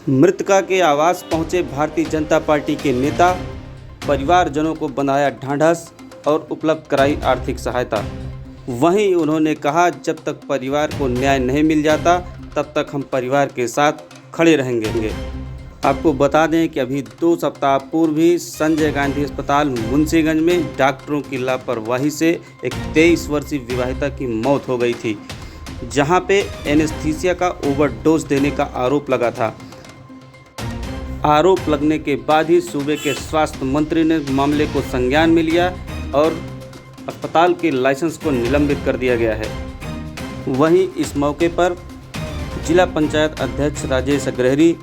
मृतका के आवास पहुंचे भारतीय जनता पार्टी के नेता, परिवारजनों को बनाया ढांढस और उपलब्ध कराई आर्थिक सहायता। वहीं उन्होंने कहा, जब तक परिवार को न्याय नहीं मिल जाता तब तक हम परिवार के साथ खड़े रहेंगे। आपको बता दें कि अभी 2 सप्ताह पूर्व ही संजय गांधी अस्पताल मुंशीगंज में डॉक्टरों की लापरवाही से एक 23 वर्षीय विवाहिता की मौत हो गई थी, जहां पे एनेस्थीसिया का ओवरडोज देने का आरोप लगा था। आरोप लगने के बाद ही सूबे के स्वास्थ्य मंत्री ने मामले को संज्ञान में लिया और अस्पताल के लाइसेंस को निलंबित कर दिया गया है। वहीं इस मौके पर जिला पंचायत अध्यक्ष राजेश अग्रहरी,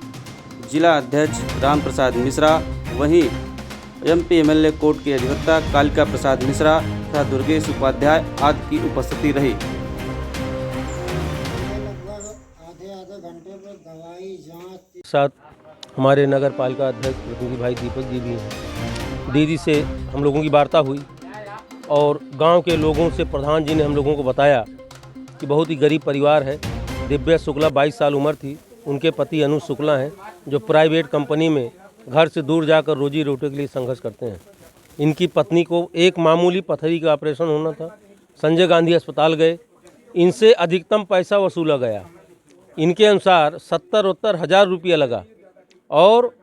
जिला अध्यक्ष राम प्रसाद मिश्रा, वहीं एमपी एमएलए कोर्ट के अधिवक्ता कालिका प्रसाद मिश्रा तथा दुर्गेश उपाध्याय आदि की उपस्थिति रही। साथ हमारे नगर पालिका अध्यक्ष प्रतिनिधि भाई दीपक जी भी हैं। दीदी से हम लोगों की वार्ता हुई और गांव के लोगों से प्रधान जी ने हम लोगों को बताया कि बहुत ही गरीब परिवार है। दिव्या शुक्ला 22 साल उम्र थी, उनके पति अनुज शुक्ला हैं जो प्राइवेट कंपनी में घर से दूर जाकर रोजी रोटी के लिए संघर्ष करते हैं। इनकी पत्नी को एक मामूली पथरी का ऑपरेशन होना था। संजय गांधी अस्पताल गए, इनसे अधिकतम पैसा वसूला गया। इनके अनुसार 70-70 हज़ार रुपया लगा और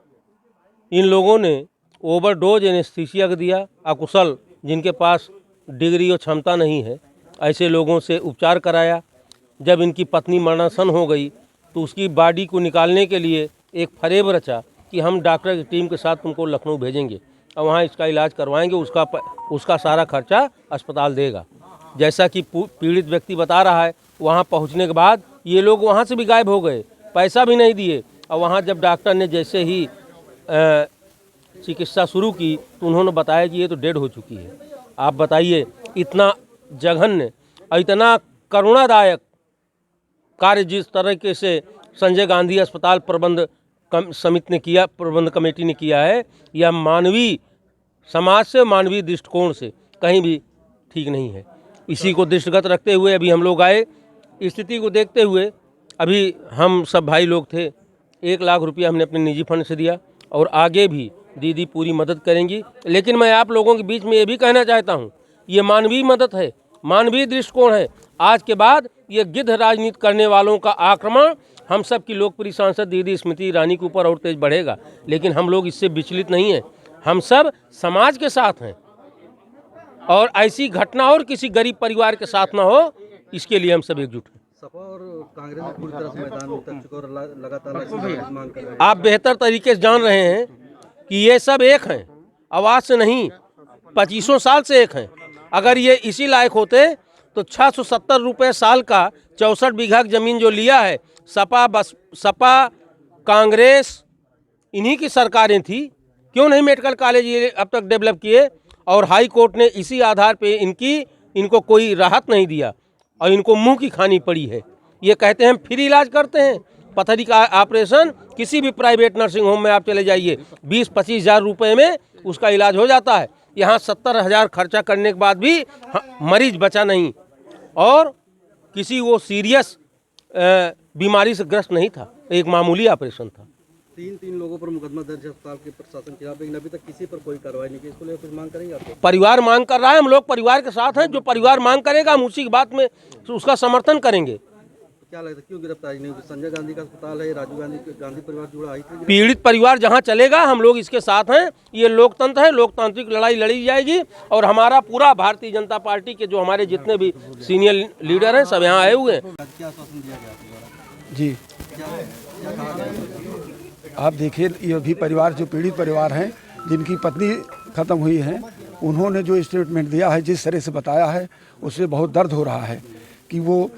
इन लोगों ने ओवरडोज एनेस्थीसिया दिया। अकुशल जिनके पास डिग्री और क्षमता नहीं है, ऐसे लोगों से उपचार कराया। जब इनकी पत्नी मरणासन हो गई तो उसकी बॉडी को निकालने के लिए एक फरेब रचा कि हम डॉक्टर की टीम के साथ तुमको लखनऊ भेजेंगे और वहाँ इसका इलाज करवाएंगे, उसका सारा खर्चा अस्पताल देगा। जैसा कि पीड़ित व्यक्ति बता रहा है, वहाँ पहुँचने के बाद ये लोग वहाँ से भी गायब हो गए, पैसा भी नहीं दिए। और वहाँ जब डॉक्टर ने जैसे ही चिकित्सा शुरू की तो उन्होंने बताया कि ये तो डेड हो चुकी है। आप बताइए, इतना जघन्य और इतना करुणादायक कार्य जिस तरीके से संजय गांधी अस्पताल प्रबंध समिति ने किया, प्रबंध कमेटी ने किया है, यह मानवीय समाज से, मानवीय दृष्टिकोण से कहीं भी ठीक नहीं है। इसी को दृष्टिगत रखते हुए अभी हम लोग आए। स्थिति को देखते हुए अभी हम सब भाई लोग थे, 1 लाख रुपया हमने अपने निजी फंड से दिया और आगे भी दीदी पूरी मदद करेंगी। लेकिन मैं आप लोगों के बीच में ये भी कहना चाहता हूँ, ये मानवीय मदद है, मानवीय दृष्टिकोण है। आज के बाद ये गिद्ध राजनीति करने वालों का आक्रमण हम सब की लोकप्रिय सांसद दीदी स्मृति ईरानी के ऊपर और तेज बढ़ेगा। लेकिन हम लोग इससे विचलित नहीं हैं, हम सब समाज के साथ हैं और ऐसी घटना और किसी गरीब परिवार के साथ ना हो, इसके लिए हम सब एकजुट हैं। सपा और कांग्रेस पूरी तरह से मैदान में उतर चुके और लगातार मांग कर रहे हैं। आप बेहतर तरीके से जान रहे हैं कि ये सब एक हैं, आवाज से नहीं, 25 साल से एक हैं। अगर ये इसी लायक होते तो 670 रुपये साल का 64 बीघा की जमीन जो लिया है, सपा कांग्रेस इन्हीं की सरकारें थी, क्यों नहीं मेडिकल कॉलेज ये अब तक डेवलप किए? और हाई कोर्ट ने इसी आधार पे इनको कोई राहत नहीं दिया और इनको मुंह की खानी पड़ी है। ये कहते हैं फ्री इलाज करते हैं। पथरी का ऑपरेशन किसी भी प्राइवेट नर्सिंग होम में आप चले जाइए, 20-25 हज़ार रुपये में उसका इलाज हो जाता है। यहाँ 70 हज़ार खर्चा करने के बाद भी मरीज बचा नहीं और किसी वो सीरियस बीमारी से ग्रस्त नहीं था, एक मामूली ऑपरेशन था। 3 लोगों पर मुकदमा दर्ज है अस्पताल के प्रशासन के खिलाफ, लेकिन अभी तक किसी पर कोई कार्रवाई नहीं की। इसको लेकर कुछ मांग करेंगे आप? परिवार मांग कर रहा है, हम लोग परिवार के साथ हैं। जो परिवार मांग करेगा हम उसी की बात में उसका समर्थन करेंगे। तो क्या लगता है क्यों गिरफ्तारी नहीं हुई? संजय गांधी का अस्पताल है, राजीव गांधी परिवार जुड़ा आई थी। पीड़ित परिवार जहां चलेगा हम लोग इसके साथ हैं। ये लोकतंत्र है, लोकतांत्रिक लड़ाई लड़ी जाएगी और हमारा पूरा भारतीय जनता पार्टी के जो हमारे जितने भी सीनियर लीडर हैं सब यहाँ आए हुए हैं। क्या आश्वासन दिया गया जी, आप देखिए, ये भी परिवार जो पीड़ित परिवार हैं, जिनकी पत्नी ख़त्म हुई है, उन्होंने जो स्टेटमेंट दिया है, जिस तरह से बताया है, उससे बहुत दर्द हो रहा है कि वो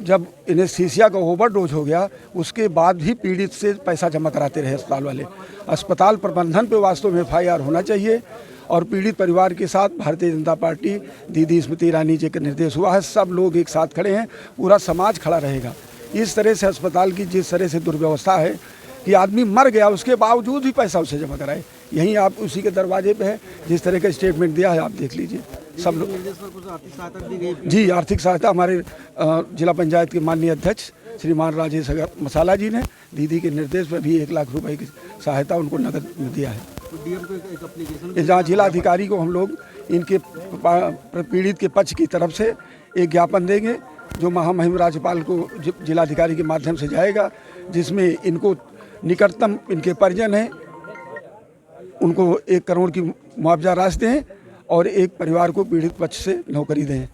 जब एनेस्थीसिया का ओवरडोज हो गया उसके बाद भी पीड़ित से पैसा जमा कराते रहे अस्पताल वाले। अस्पताल प्रबंधन पे वास्तव में FIR होना चाहिए और पीड़ित परिवार के साथ भारतीय जनता पार्टी दीदी स्मृति ईरानी जी का निर्देश हुआ है, सब लोग एक साथ खड़े हैं, पूरा समाज खड़ा रहेगा। इस तरह से अस्पताल की जिस तरह से दुर्व्यवस्था है कि आदमी मर गया उसके बावजूद भी पैसा उसे जमा कराए, यहीं आप उसी के दरवाजे पे है। जिस तरह का स्टेटमेंट दिया है आप देख लीजिए। सब लोग निर्देश पर कुछ आर्थिक सहायता दी गई? जी, आर्थिक सहायता हमारे जिला पंचायत के माननीय अध्यक्ष श्रीमान राजेश मसाला जी ने दीदी के निर्देश पर भी 1 लाख रुपए की सहायता उनको नकद में दिया है। तो डीएम को एक एप्लीकेशन जहाँ जिलाधिकारी को हम लोग इनके पीड़ित के पक्ष की तरफ से एक ज्ञापन देंगे जो महामहिम राज्यपाल को जिलाधिकारी के माध्यम से जाएगा, जिसमें इनको निकटतम इनके परिजन हैं उनको 1 करोड़ की मुआवजा राशि दें और एक परिवार को पीड़ित पक्ष से नौकरी दें।